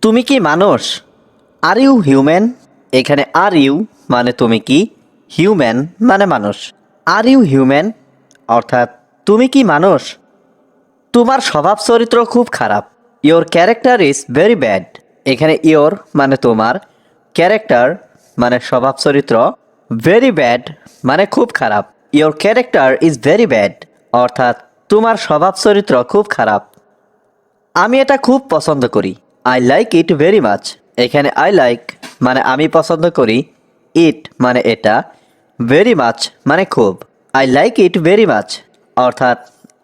তুমি কি মানুষ? Are you human? এখানে আর ইউ মানে তুমি কি, হিউম্যান মানে মানুষ। আর ইউ হিউম্যান অর্থাৎ তুমি কি মানুষ? তোমার স্বভাব চরিত্র খুব খারাপ। Your character is very bad. এখানে ইয়োর মানে তোমার, ক্যারেক্টার মানে স্বভাব চরিত্র, ভেরি ব্যাড মানে খুব খারাপ। Your character is very bad অর্থাৎ তোমার স্বভাব চরিত্র খুব খারাপ। আমি এটা খুব পছন্দ করি। I like it very much. এখানে আই লাইক মানে আমি পছন্দ করি, ইট মানে এটা, ভেরি মাচ মানে খুব। I like it very much অর্থাৎ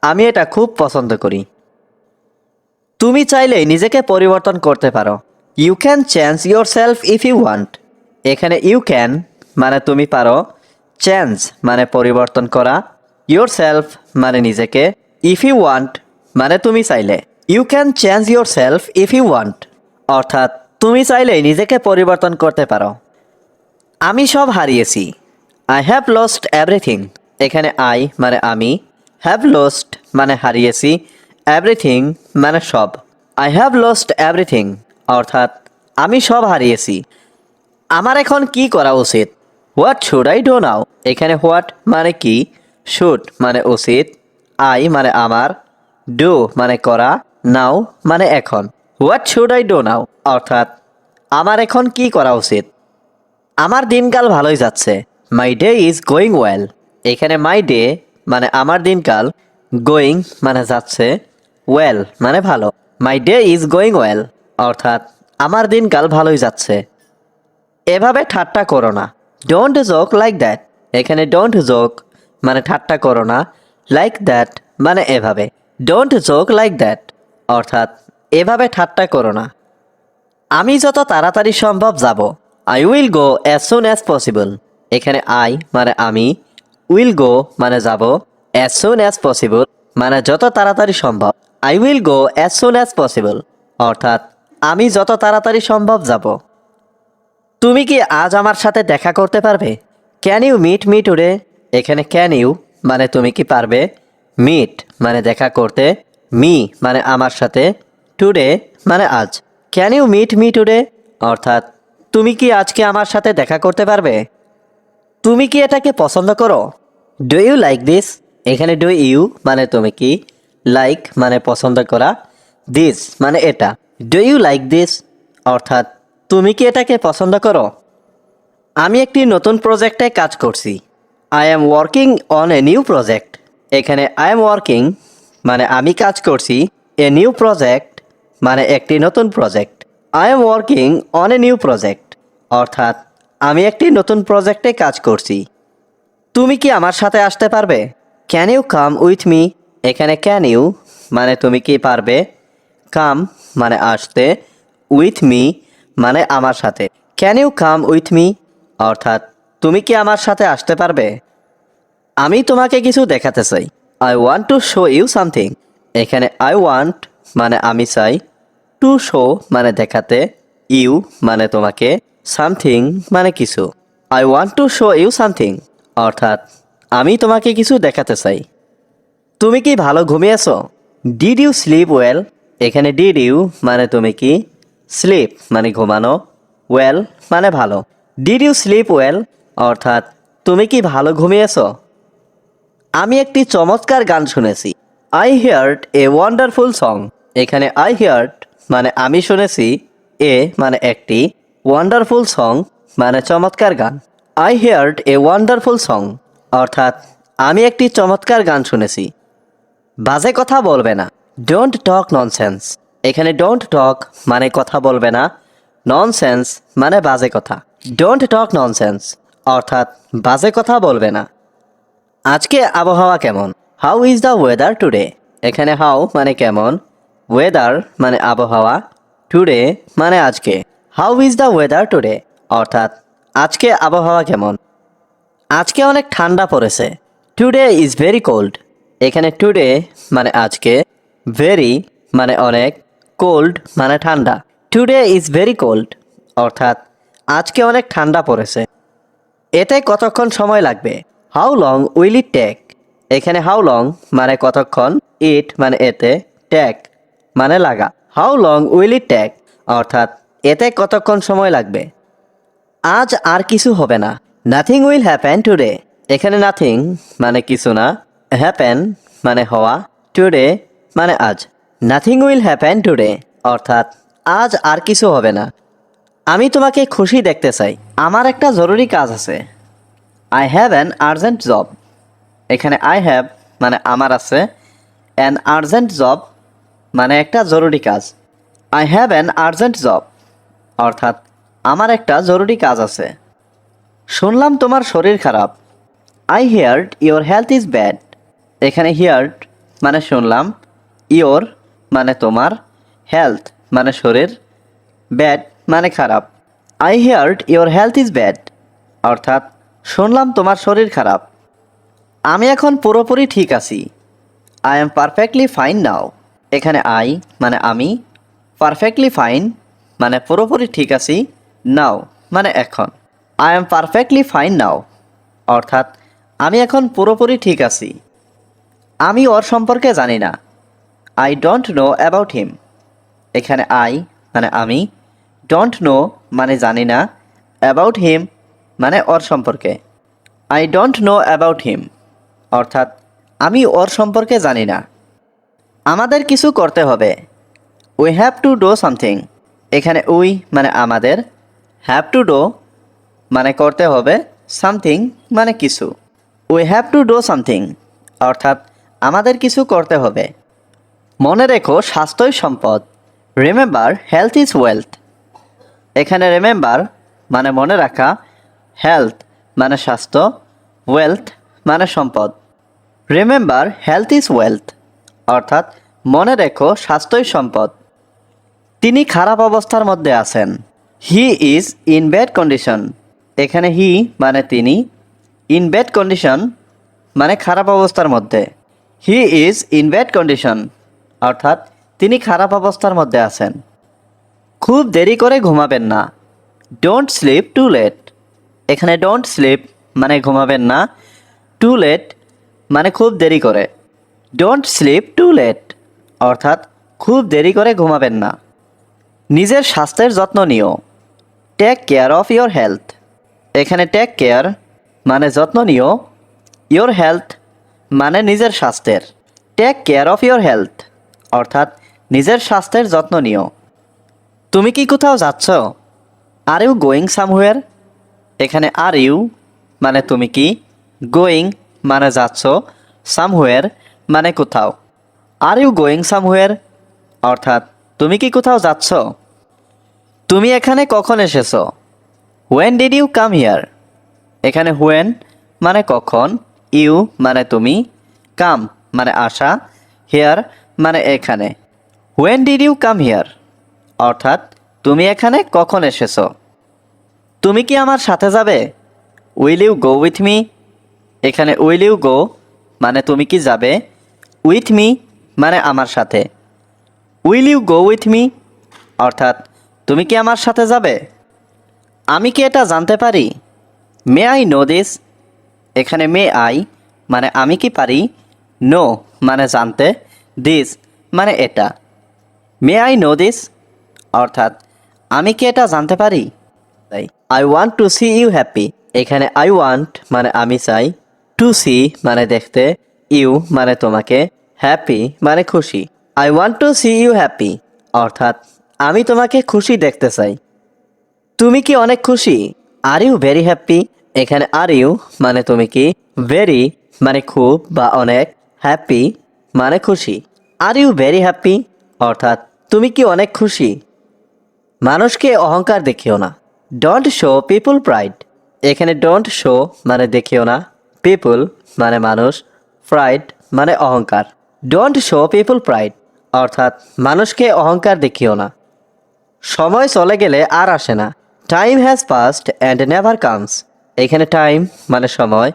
আমি এটা খুব পছন্দ করি। তুমি চাইলে নিজেকে পরিবর্তন করতে পারো। You can change yourself if you want. এখানে ইউ ক্যান মানে তুমি পারো, চেঞ্জ মানে পরিবর্তন করা, ইয়োর সেলফ মানে নিজেকে, ইফ ইউ ওয়ান্ট মানে তুমি চাইলে। You can change yourself if you want অর্থাৎ তুমি চাইলে নিজেকে পরিবর্তন করতে পারো। আমি সব হারিয়েছি। I have lost everything. এখানে আই মানে আমি, হ্যাভ লস্ট মানে হারিয়েছি, এভরিথিং মানে সব। আই হ্যাভ লস্ট এভরিথিং অর্থাৎ আমি সব হারিয়েছি। আমার এখন কি করা উচিত? What should I do now? এখানে হোয়াট মানে কি, শুড মানে উচিত, আই মানে আমার, ডু মানে করা, নাও মানে এখন। What should I do now অর্থাৎ আমার এখন কি করা উচিত? আমার দিনকাল ভালোই যাচ্ছে। মাই ডে ইজ গোয়িং ওয়েল। এখানে মাই ডে মানে আমার দিনকাল, গোয়িং মানে যাচ্ছে, ওয়েল মানে ভালো। মাই ডে ইজ গোয়িং ওয়েল অর্থাৎ আমার দিনকাল ভালোই যাচ্ছে। এভাবে ঠাট্টা করো না। Don't joke like that. এখানে ডোন্ট জোক মানে ঠাট্টা করো না, লাইক দ্যাট মানে এভাবে। ডোন্ট জোক লাইক দ্যাট অর্থাৎ এভাবে ঠাট্টা করো না। আমি যত তাড়াতাড়ি সম্ভব যাব। I will go as soon as possible. এখানে আই মানে আমি, উইল গো মানে যাব, অ্যাজ সুন অ্যাজ পসিবল মানে যত তাড়াতাড়ি সম্ভব। I will go as soon as possible অর্থাৎ আমি যত তাড়াতাড়ি সম্ভব যাব। তুমি কি আজ আমার সাথে দেখা করতে পারবে? Can you meet me today? এখানে ক্যান ইউ মানে তুমি কি পারবে, মিট মানে দেখা করতে, মি মানে আমার সাথে, টুডে মানে আজ। Can you meet me today অর্থাৎ তুমি কি আজকে আমার সাথে দেখা করতে পারবে? তুমি কি এটাকে পছন্দ করো? Do you like this? এখানে ডু ইউ মানে তুমি কি, লাইক মানে পছন্দ করা, দিস মানে এটা। ডু ইউ লাইক দিস অর্থাৎ তুমি কি এটাকে পছন্দ করো? আমি একটি নতুন প্রজেক্টে কাজ করছি। I am working on a new project. এখানে আই এম ওয়ার্কিং মানে আমি কাজ করছি, এ নিউ প্রজেক্ট মানে একটি নতুন project. I am working on a new project অর্থাৎ আমি একটি নতুন প্রজেক্টে কাজ করছি। তুমি কি আমার সাথে আসতে পারবে? Can you come with me? এখানে ক্যান ইউ মানে তুমি কি পারবে, কাম মানে আসতে, উইথ মি মানে আমার সাথে। Can you come with me অর্থাৎ তুমি কি আমার সাথে আসতে পারবে? আমি তোমাকে কিছু দেখাতে চাই। I want to show you something. এখানে আই ওয়ান্ট মানে আমি চাই, টু শো মানে দেখাতে, ইউ মানে তোমাকে, সামথিং মানে কিছু। I want to show you something অর্থাৎ আমি তোমাকে কিছু দেখাতে চাই। তুমি কি ভালো ঘুমিয়েছো? Did you sleep well? এখানে ডিড ইউ মানে তুমি কি, স্লিপ মানে ঘুমানো, ওয়েল মানে ভালো। ডিড ইউ স্লিপ ওয়েল অর্থাৎ তুমি কি ভালো ঘুমিয়েছো? আমি একটি চমৎকার গান শুনেছি। I heard a wonderful song. এখানে আই হিয়ার্ড মানে আমি শুনেছি, এ মানে একটি, ওয়ান্ডারফুল সং মানে চমৎকার গান। I heard a wonderful song অর্থাৎ আমি একটি চমৎকার গান শুনেছি। বাজে কথা বলবে না। Don't talk nonsense. এখানে ডোন্ট টক মানে কথা বলবে না, ননসেন্স মানে বাজে কথা। ডোন্ট টক ননসেন্স অর্থাৎ বাজে কথা বলবে না। আজকে আবহাওয়া কেমন? How is the weather today? এখানে হাউ মানে কেমন, ওয়েদার মানে আবহাওয়া, টুডে মানে আজকে। How is the weather today অর্থাৎ আজকে আবহাওয়া কেমন? আজকে অনেক ঠান্ডা পড়েছে। Today is very cold. এখানে টুডে মানে আজকে, ভেরি মানে অনেক, কোল্ড মানে ঠান্ডা। টুডে ইজ ভেরি কোল্ড অর্থাৎ আজকে অনেক ঠান্ডা পড়েছে। এতে কতক্ষণ সময় লাগবে? How long will it take? এখানে হাউ লং মানে কতক্ষণ, ইট মানে এতে, টেক মানে লাগা। How long will it take অর্থাৎ এতে কতক্ষণ সময় লাগবে। আজ আর কিছু হবে না। Nothing will happen today. এখানে নাথিং মানে কিছু না, হ্যাপেন মানে হওয়া, টুডে মানে আজ। নাথিং উইল হ্যাপেন টুডে অর্থাৎ আজ আর কিছু হবে না। আমি তোমাকে খুশি দেখতে চাই। আমার একটা জরুরি কাজ আছে। I have an urgent job. এখানে আই হ্যাভ মানে আমার আছে, অ্যান আর্জেন্ট জব মানে একটা জরুরি কাজ। I have an urgent job অর্থাৎ আমার একটা জরুরি কাজ আছে। শুনলাম তোমার শরীর খারাপ। I heard your health is bad. এখানে হিয়ার্ড মানে শুনলাম, ইয়োর মানে তোমার, হেলথ মানে শরীর, ব্যাড মানে খারাপ। I heard your health is bad অর্থাৎ শুনলাম তোমার শরীর খারাপ। আমি এখন পুরোপুরি ঠিক আছি। আই এম পারফেক্টলি ফাইন নাও। এখানে আই মানে আমি, পারফেক্টলি ফাইন মানে পুরোপুরি ঠিক আছি, নাও মানে এখন। আই এম পারফেক্টলি ফাইন নাও অর্থাৎ আমি এখন পুরোপুরি ঠিক আছি। আমি ওর সম্পর্কে জানি না। I don't know about him. এখানে আই মানে আমি, ডোন্ট নো মানে জানি না, অ্যাবাউট হিম মানে ওর সম্পর্কে। I don't know about him অর্থাৎ আমি ওর সম্পর্কে জানি না। আমাদের কিছু করতে হবে। We have to do something. এখানে উই মানে আমাদের, হ্যাভ টু ডু মানে করতে হবে, সামথিং মানে কিছু। We have to do something অর্থাৎ আমাদের কিছু করতে হবে। মনে রেখো স্বাস্থ্যই সম্পদ। Remember health is wealth. এখানে রিমেম্বার মানে মনে রাখা, হেলথ মানে স্বাস্থ্য, ওয়েলথ মানে সম্পদ। রিমেম্বার হেলথ ইজ ওয়েলথ অর্থাৎ মনে রেখো স্বাস্থ্যই সম্পদ। তিনি খারাপ অবস্থার মধ্যে আছেন। He is in bad condition. এখানে হি মানে তিনি, ইন ব্যাড কন্ডিশন মানে খারাপ অবস্থার মধ্যে। He is in bad condition অর্থাৎ তিনি খারাপ অবস্থার মধ্যে আছেন। খুব দেরি করে ঘুমাবেন না। Don't sleep too late. এখানে ডোন্ট স্লিপ মানে ঘুমাবেন না, টু লেট মানে খুব দেরি করে। ডোন্ট স্লিপ টু লেট অর্থাৎ খুব দেরি করে ঘুমাবেন না। নিজের স্বাস্থ্যের যত্ন নিও। Take care of your health. এখানে টেক কেয়ার মানে যত্ন নিও, ইয়োর হেলথ মানে নিজের স্বাস্থ্যের। Take care of your health অর্থাৎ নিজের স্বাস্থ্যের যত্ন নিও। তুমি কি কোথাও যাচ্ছ? Are you going somewhere. এখানে আর ইউ মানে তুমি কি, গোয়িং মানে যাচ্ছ, সামহুয়ার মানে কোথাও। আর ইউ গোয়িং সামহুয়ার অর্থাৎ তুমি কি কোথাও যাচ্ছ? তুমি এখানে কখন এসেছো? When did you come here. এখানে হোয়েন মানে কখন, ইউ মানে তুমি, কাম মানে আসা, হিয়ার মানে এখানে। When did you come here অর্থাৎ তুমি এখানে কখন এসেছো? তুমি কি আমার সাথে যাবে? Will you go with me. এখানে উইল ইউ গো মানে তুমি কি যাবে, উইথ মি মানে আমার সাথে। Will you go with me অর্থাৎ তুমি কি আমার সাথে যাবে? আমি কি এটা জানতে পারি? May I know this. এখানে মে আই মানে আমি কি পারি, নো মানে জানতে, দিস মানে এটা। মে আই নো দিস অর্থাৎ আমি কি এটা জানতে পারি? তাই I want to see you happy. এখানে আই ওয়ান্ট মানে আমি চাই, টু সি মানে দেখতে, ইউ মানে তোমাকে, হ্যাপি মানে খুশি। I want to see you happy অর্থাৎ আমি তোমাকে খুশি দেখতে চাই। তুমি কি অনেক খুশি? Are you very happy. এখানে আর ইউ মানে তুমি কি, ভেরি মানে খুব বা অনেক, হ্যাপি মানে খুশি। আর ইউ ভেরি হ্যাপি অর্থাৎ তুমি কি অনেক খুশি? মানুষকে অহংকার দেখিও না। Don't show people pride. এখানে ডোন্ট শো মানে দেখিও না, পিপল মানে মানুষ, প্রাইড মানে অহংকার। ডোন্ট শো পিপল প্রাইড অর্থাৎ মানুষকে অহংকার দেখিও না। সময় চলে গেলে আর আসে না। Time has past and never comes. এখানে টাইম মানে সময়,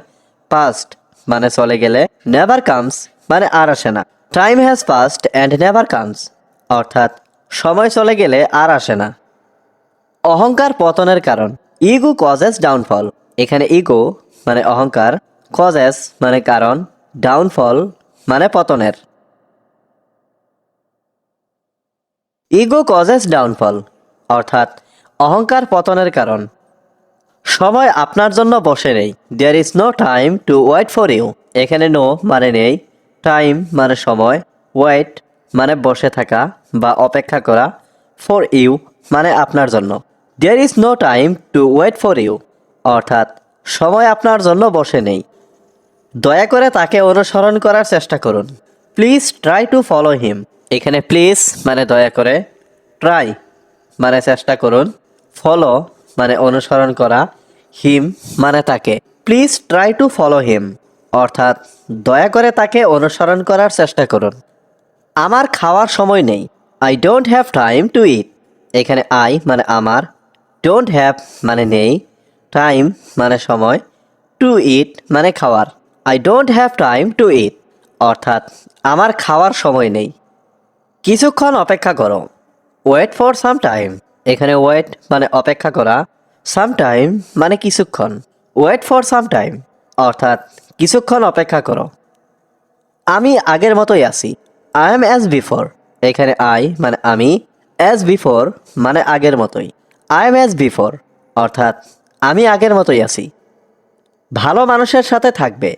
পাস্ট মানে চলে গেলে, নেভার কামস মানে আর আসে না। Time has past and never comes অর্থাৎ সময় চলে গেলে আর আসে না। অহংকার পতনের কারণ। Ego causes downfall. এখানে ইগো মানে অহংকার, কজেস মানে কারণ, ডাউনফল মানে পতনের। ইগো কজেস ডাউনফল অর্থাৎ অহংকার পতনের কারণ। সময় আপনার জন্য বসে নেই। There is no time to wait for you. এখানে নো মানে নেই, টাইম মানে সময়, ওয়েট মানে বসে থাকা বা অপেক্ষা করা, ফর ইউ মানে আপনার জন্য। There is no time to wait for you অর্থাৎ সময় আপনার জন্য বসে নেই। দয়া করে তাকে অনুসরণ করার চেষ্টা করুন। Please try to follow him. এখানে প্লিজ মানে দয়া করে, ট্রাই মানে চেষ্টা করুন, ফলো মানে অনুসরণ করা, হিম মানে তাকে। Please try to follow him অর্থাৎ দয়া করে তাকে অনুসরণ করার চেষ্টা করুন। আমার খাওয়ার সময় নেই। I don't have time to eat. এখানে আই মানে আমার, ডোন্ট হ্যাভ মানে নেই, টাইম মানে সময়, টু ইট মানে খাওয়ার। I don't have time to eat অর্থাৎ আমার খাওয়ার সময় নেই। কিছুক্ষণ অপেক্ষা করো। Wait for some time. এখানে ওয়েট মানে অপেক্ষা করা, সাম টাইম মানে কিছুক্ষণ। ওয়েট ফর সাম টাইম অর্থাৎ কিছুক্ষণ অপেক্ষা করো। আমি আগের মতোই আছি। I am as before. এখানে আই মানে আমি, অ্যাজ বিফোর মানে আগের মতোই। আই এম অ্যাজ বিফোর অর্থাৎ আমি আগের মতোই আছি। ভালো মানুষের সাথে থাকবে।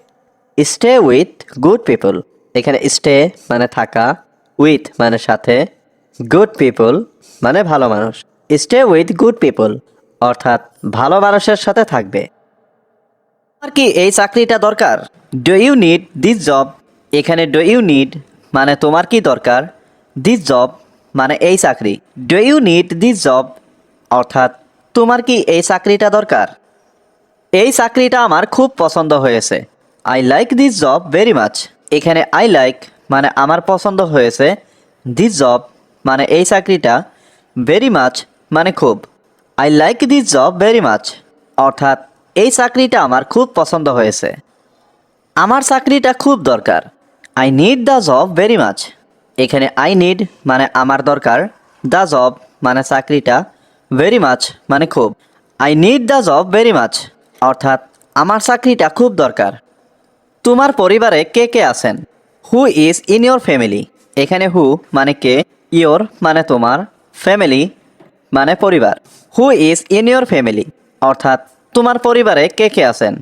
Stay with good people. এখানে স্টে মানে থাকা, উইথ মানে সাথে, গুড পিপল মানে ভালো মানুষ। স্টে উইথ গুড পিপল অর্থাৎ ভালো মানুষের সাথে থাকবে। তোমার কি এই চাকরিটা দরকার? Do you need this job. এখানে ডু ইউ নিড মানে তোমার কি দরকার, দিস জব মানে এই চাকরি। Do you need this job অর্থাৎ তোমার কি এই চাকরিটা দরকার? এই চাকরিটা আমার খুব পছন্দ হয়েছে। I like this job very much. এখানে আই লাইক মানে আমার পছন্দ হয়েছে, দিস জব মানে এই চাকরিটা, ভেরি মাচ মানে খুব। I like this job very much অর্থাৎ এই চাকরিটা আমার খুব পছন্দ হয়েছে। আমার চাকরিটা খুব দরকার। I need the job very much. এখানে আই নিড মানে আমার দরকার, দ্য জব মানে চাকরিটা, ভেরি মাচ মানে খুব। I need the job very much অর্থাৎ আমার চাকরিটা খুব দরকার। তোমার পরিবারে কে কে আছেন? Who is in your family. এখানে হু মানে কে, ইয়োর মানে তোমার, ফ্যামিলি মানে পরিবার। Who is in your family অর্থাৎ তোমার পরিবারে কে কে আছেন?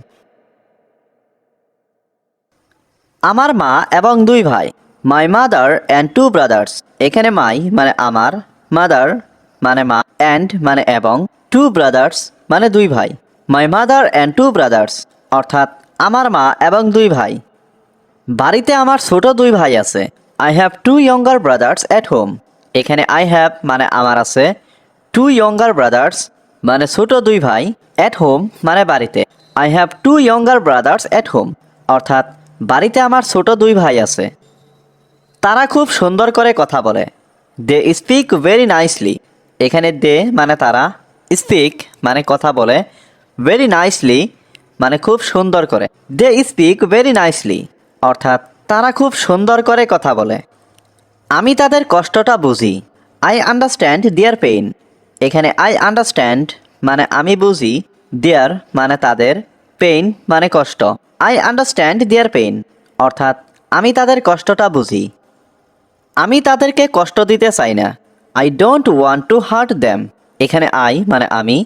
আমার মা এবং দুই ভাই। My mother and two brothers. এখানে মাই মানে আমার, মাদার মানে মা, অ্যান্ড মানে এবং, টু ব্রাদার্স মানে দুই ভাই। My mother and two brothers অর্থাৎ আমার মা এবং দুই ভাই। বাড়িতে আমার ছোট দুই ভাই আছে। I have to younger brothers at home. এখানে আই হ্যাভ মানে আমার আছে, টু ইয়ঙ্গার ব্রাদার্স মানে ছোট দুই ভাই, অ্যাট হোম মানে বাড়িতে। I have to younger brothers at home অর্থাৎ বাড়িতে আমার ছোট দুই ভাই আছে। তারা খুব সুন্দর করে কথা বলে। They speak very nicely. এখানে দে মানে তারা, স্পিক মানে কথা বলে, ভেরি নাইসলি মানে খুব সুন্দর করে। দে স্পিক ভেরি নাইসলি অর্থাৎ তারা খুব সুন্দর করে কথা বলে। আমি তাদের কষ্টটা বুঝি। I understand their pain. এখানে আই আন্ডারস্ট্যান্ড মানে আমি বুঝি, দেয়ার মানে তাদের, পেইন মানে কষ্ট। আই আন্ডারস্ট্যান্ড দেয়ার পেইন অর্থাৎ আমি তাদের কষ্টটা বুঝি। আমি তাদেরকে কষ্ট দিতে চাই না। I don't want to heart them. এখানে আই মানে আমি,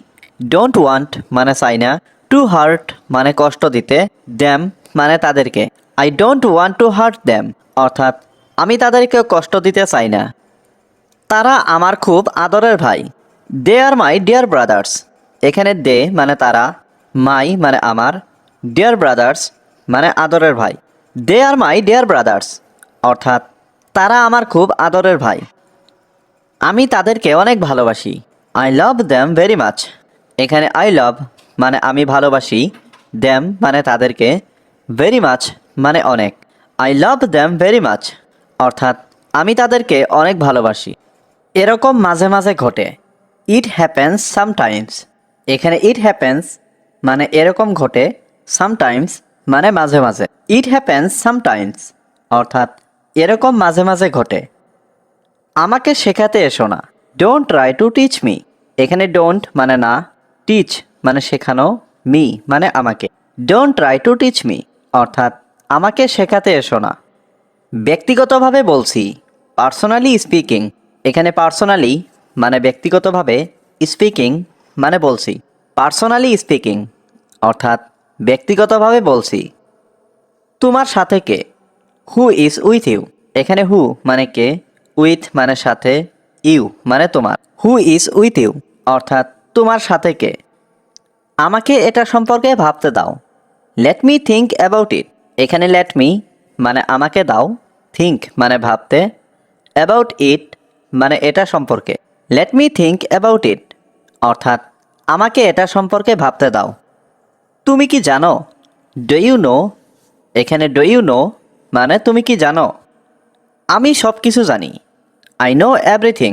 ডোন্ট ওয়ান্ট মানে চাই না, টু হার্ট মানে কষ্ট দিতে, দ্যাম মানে তাদেরকে। I don't want to heart them অর্থাৎ আমি তাদেরকে কষ্ট দিতে চাই না। তারা আমার খুব আদরের ভাই। দে আর মাই ডিয়ার ব্রাদার্স। এখানে দে মানে তারা, মাই মানে আমার, ডিয়ার ব্রাদার্স মানে আদরের ভাই। দে আর মাই ডিয়ার ব্রাদার্স অর্থাৎ তারা আমার খুব আদরের ভাই। আমি তাদেরকে অনেক ভালোবাসি। I love them very much. এখানে আই লাভ মানে আমি ভালোবাসি, দ্যাম মানে তাদেরকে, ভেরি মাচ মানে অনেক। I love them very much অর্থাৎ আমি তাদেরকে অনেক ভালোবাসি। এরকম মাঝে মাঝে ঘটে। It happens sometimes. এখানে ইট হ্যাপেন্স মানে এরকম ঘটে, সামটাইমস মানে মাঝে মাঝে। ইট হ্যাপেন্স সামটাইমস অর্থাৎ এরকম মাঝে মাঝে ঘটে। আমাকে শেখাতে এসো না। Don't try to teach me. এখানে ডোন্ট মানে না, টিচ মানে শেখানো, মি মানে আমাকে। Don't try to teach me অর্থাৎ আমাকে শেখাতে এসো না। ব্যক্তিগতভাবে বলছি, পার্সোনালি স্পিকিং। এখানে পার্সোনালি মানে ব্যক্তিগতভাবে, স্পিকিং মানে বলছি, পার্সোনালি স্পিকিং অর্থাৎ ব্যক্তিগতভাবে বলছি। তোমার সাথে কে? Who is with you. এখানে হু মানে কে, উইথ মানে সাথে, ইউ মানে তোমার। হু ইজ উইথ ইউ অর্থাৎ তোমার সাথে কে? আমাকে এটা সম্পর্কে ভাবতে দাও। লেট মি থিঙ্ক অ্যাবাউট ইট। এখানে লেট মি মানে আমাকে দাও, থিঙ্ক মানে ভাবতে, অ্যাবাউট ইট মানে এটা সম্পর্কে। Let me think about it অর্থাৎ আমাকে এটা সম্পর্কে ভাবতে দাও। তুমি কি জানো? Do you know. এখানে ডু ইউ নো মানে তুমি কি জানো? আমি সব কিছু জানি। I know everything.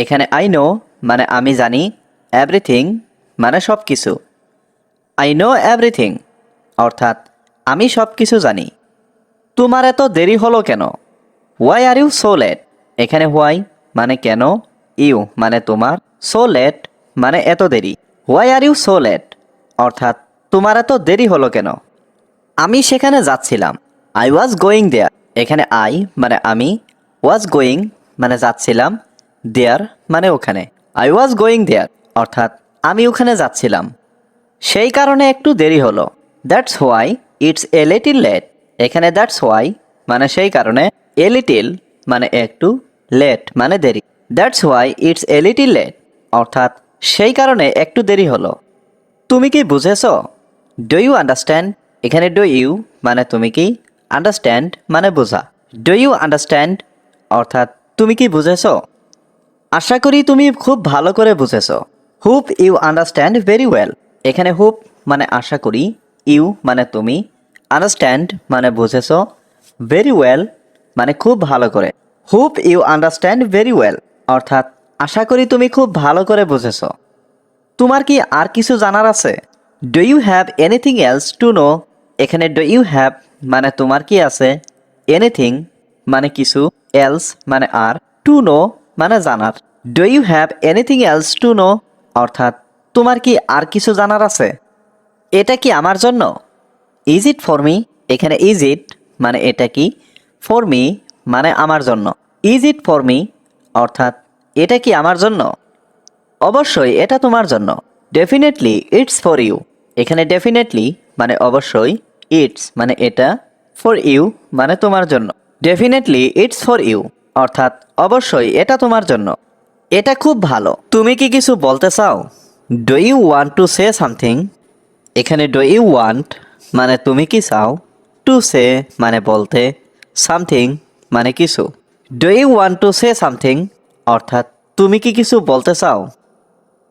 এখানে আই নো মানে আমি জানি, এভরিথিং মানে সব কিছু। আই নো এভরিথিং অর্থাৎ আমি সব কিছু জানি। তোমার এত দেরি হলো কেন? Why are you so late. এখানে হোয়াই মানে কেন, ইউ মানে তোমার, সো লেট মানে এত দেরি। Why are you so late অর্থাৎ তোমার এত দেরি হলো কেন? আমি সেখানে যাচ্ছিলাম। I was going there. এখানে আই মানে আমি, ওয়াজ গোয়িং মানে যাচ্ছিলাম, দেয়ার মানে ওখানে। আই ওয়াজ গোয়িং দেয়ার অর্থাৎ আমি ওখানে যাচ্ছিলাম। সেই কারণে একটু দেরি হলো। That's why it's a little late. এখানে দ্যাটস হোয়াই মানে সেই কারণে, এ লিটিল মানে একটু, লেট মানে দেরি। That's why it's a little late অর্থাৎ সেই কারণে একটু দেরি হলো। তুমি কি বুঝেছো? Do you understand. এখানে ডু ইউ মানে তুমি কি, আন্ডারস্ট্যান্ড মানে বোঝা। ডু ইউ আন্ডারস্ট্যান্ড অর্থাৎ তুমি কি বুঝেছো? আশা করি তুমি খুব ভালো করে বুঝেছো। Hope you understand very well. এখানে হোপ মানে আশা করি, ইউ মানে তুমি, আন্ডারস্ট্যান্ড মানে বুঝেছো, ভেরি ওয়েল মানে খুব ভালো করে। Hope you understand very well অর্থাৎ আশা করি তুমি খুব ভালো করে বুঝেছো। তোমার কি আর কিছু জানার আছে? Do you have anything else to know. এখানে ডু ইউ হ্যাভ মানে তোমার কি আছে, এনিথিং মানে কিছু, এলস মানে আর, টু নো মানে জানার। Do you have anything else to know অর্থাৎ তোমার কি আর কিছু জানার আছে? এটা কি আমার জন্য? Is it for me. এখানে ইজ ইট মানে এটা কি, ফর মি মানে আমার জন্য। ইজ ইট ফর মি অর্থাৎ এটা কি আমার জন্য? অবশ্যই এটা তোমার জন্য। Definitely it's for you. এখানে ডেফিনেটলি মানে অবশ্যই, ইটস মানে এটা, ফর ইউ মানে তোমার জন্য। ডেফিনেটলি ইটস ফর ইউ অর্থাৎ অবশ্যই এটা তোমার জন্য। এটা খুব ভালো। তুমি কি কিছু বলতে চাও? Do you want to say something. এখানে ডু ইউ ওয়ান্ট মানে তুমি কি চাও, টু সে মানে বলতে, সামথিং মানে কিছু। Do you want to say something অর্থাৎ তুমি কি কিছু বলতে চাও?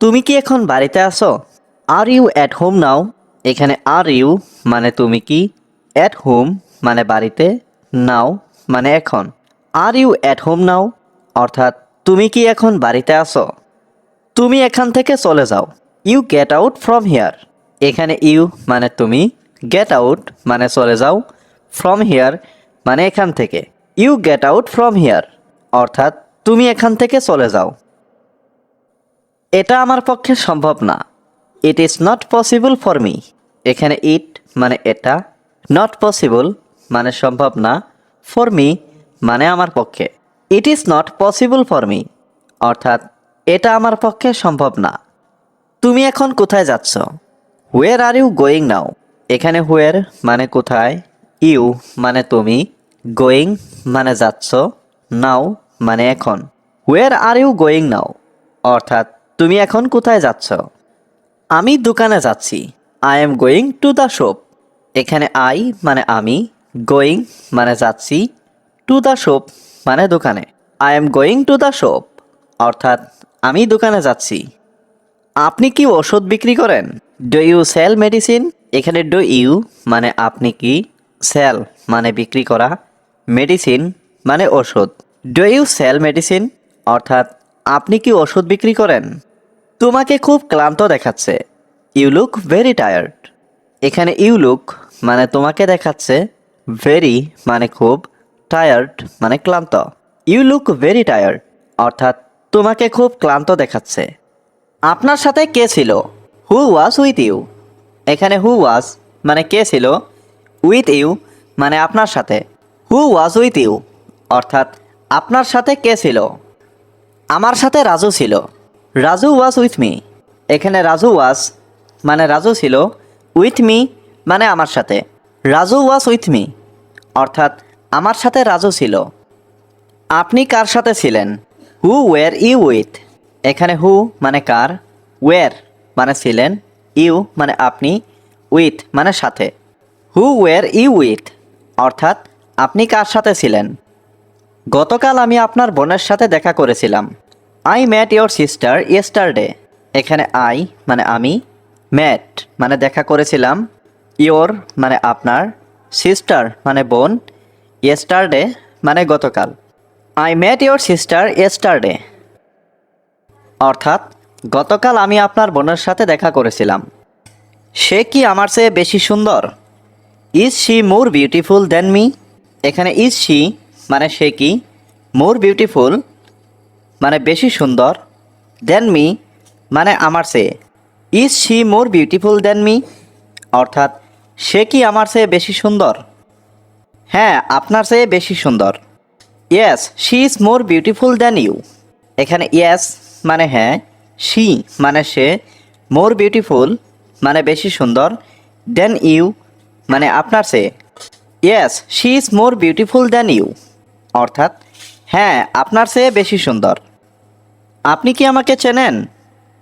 তুমি কি এখন বাড়িতে আছো? Are you at home now. এখানে আর ইউ মানে তুমি কি, অ্যাট হোম মানে বাড়িতে, নাও মানে এখন। Are you at home now অর্থাৎ তুমি কি এখন বাড়িতে আছো? তুমি এখান থেকে চলে যাও। You get out from here. এখানে ইউ মানে তুমি, গেট আউট মানে চলে যাও, ফ্রম হিয়ার মানে এখান থেকে। You get out from here অর্থাৎ তুমি এখান থেকে চলে যাও। এটা আমার পক্ষে সম্ভব না। It is not possible for me. এখানে ইট মানে এটা, নট পসিবল মানে সম্ভব না, ফর মি মানে আমার পক্ষে। It is not possible for me অর্থাৎ এটা আমার পক্ষে সম্ভব না। তুমি এখন কোথায় যাচ্ছ? হোয়ার আর ইউ গোয়িং নাও। এখানে হোয়ার মানে কোথায়, ইউ মানে তুমি, গোয়িং মানে যাচ্ছ, নাও মানে এখন। হোয়ার আর ইউ গোয়িং নাও অর্থাৎ তুমি এখন কোথায় যাচ্ছ? আমি দোকানে যাচ্ছি। I am going to the shop. এখানে আই মানে আমি, গোয়িং মানে যাচ্ছি, টু দ্য শপ মানে দোকানে। I am going to the shop অর্থাৎ আমি দোকানে যাচ্ছি। আপনি কি ওষুধ বিক্রি করেন? Do you sell medicine. এখানে ডু ইউ মানে আপনি কি, সেল মানে বিক্রি করা, মেডিসিন মানে ওষুধ। ডু ইউ সেল মেডিসিন অর্থাৎ আপনি কি ওষুধ বিক্রি করেন? তোমাকে খুব ক্লান্ত দেখাচ্ছে। You look very tired. এখানে ইউ লুক মানে তোমাকে দেখাচ্ছে, ভেরি মানে খুব, টায়ার্ড মানে ক্লান্ত। ইউ লুক ভেরি টায়ার্ড অর্থাৎ তোমাকে খুব ক্লান্ত দেখাচ্ছে। আপনার সাথে কে ছিল? হু ওয়াজ উইথ ইউ। এখানে হু ওয়াজ মানে কে ছিল, উইথ ইউ মানে আপনার সাথে। হু ওয়াজ উইথ ইউ অর্থাৎ আপনার সাথে কে ছিল? আমার সাথে রাজু ছিল। Raju was with me. এখানে রাজু ওয়াজ মানে রাজু ছিল, উইথ মি মানে আমার সাথে। রাজু ওয়াজ উইথ মি অর্থাৎ আমার সাথে রাজু ছিল। আপনি কার সাথে ছিলেন? হু ওয়্যার ইউ উইথ। এখানে হু মানে কার, ওয়্যার মানে ছিলেন, ইউ মানে আপনি, উইথ মানে সাথে। হু ওয়্যার ইউ উইথ অর্থাৎ আপনি কার সাথে ছিলেন? গতকাল আমি আপনার বোনের সাথে দেখা করেছিলাম। I met your sister yesterday. এখানে আই মানে আমি, ম্যাট মানে দেখা করেছিলাম, ইয়োর মানে আপনার, সিস্টার মানে বোন, ইয়েস্টারডে মানে গতকাল। I met your sister yesterday অর্থাৎ গতকাল আমি আপনার বোনের সাথে দেখা করেছিলাম। সে কি আমার চেয়ে বেশি সুন্দর? Is she more beautiful than me. এখানে ইজ শি মানে সে কি, মোর বিউটিফুল মানে বেশি সুন্দর, দেন মি মানে আমার চেয়ে। Is she more beautiful than me অর্থাৎ সে কি আমার চেয়ে বেশি সুন্দর? হ্যাঁ, আপনার চেয়ে বেশি সুন্দর। Yes she is more beautiful than you. এখানে ইয়েস মানে হ্যাঁ, শি মানে সে, মোর বিউটিফুল মানে বেশি সুন্দর, দেন ইউ মানে আপনার চেয়ে। Yes she is more beautiful than you অর্থাৎ হ্যাঁ, আপনার চেয়ে বেশি সুন্দর। আপনি কি আমাকে চেনেন?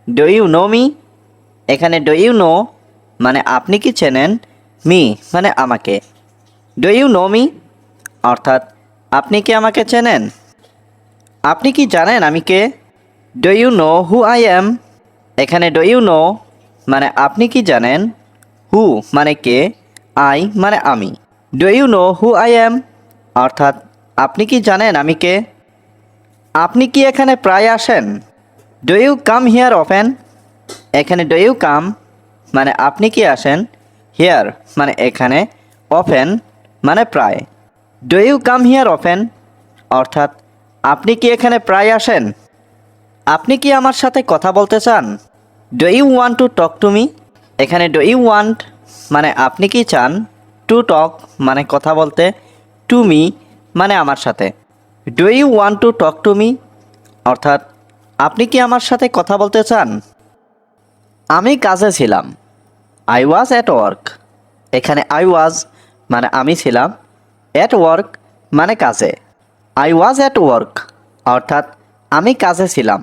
Do you know me. এখানে ডু ইউ নো মানে আপনি কি চেনেন, মি মানে আমাকে। ডু ইউ নো মি অর্থাৎ আপনি কি আমাকে চেনেন? আপনি কি জানেন আমি কে? Do you know who I am. এখানে ডু ইউ নো মানে আপনি কি জানেন, হু মানে কে, আই মানে আমি। Do you know who I am অর্থাৎ আপনি কি জানেন আমি কে? আপনি কি এখানে প্রায় আসেন? Do you come here often. এখানে ডু ইউ কাম মানে আপনি কি আসেন, হিয়ার মানে এখানে, অফেন মানে প্রায়। Do you come here often অর্থাৎ আপনি কি এখানে প্রায় আসেন? আপনি কি আমার সাথে কথা বলতে চান? Do you want to talk to me. এখানে ডু ইউ ওয়ান্ট মানে আপনি কি চান, টু টক মানে কথা বলতে, টু মি মানে আমার সাথে। Do you want to talk to me অর্থাৎ আপনি কি আমার সাথে কথা বলতে চান? আমি কাজে ছিলাম। I was at work. এখানে আই ওয়াজ মানে আমি ছিলাম, অ্যাট ওয়ার্ক মানে কাজে। আই ওয়াজ অ্যাট ওয়ার্ক অর্থাৎ আমি কাজে ছিলাম।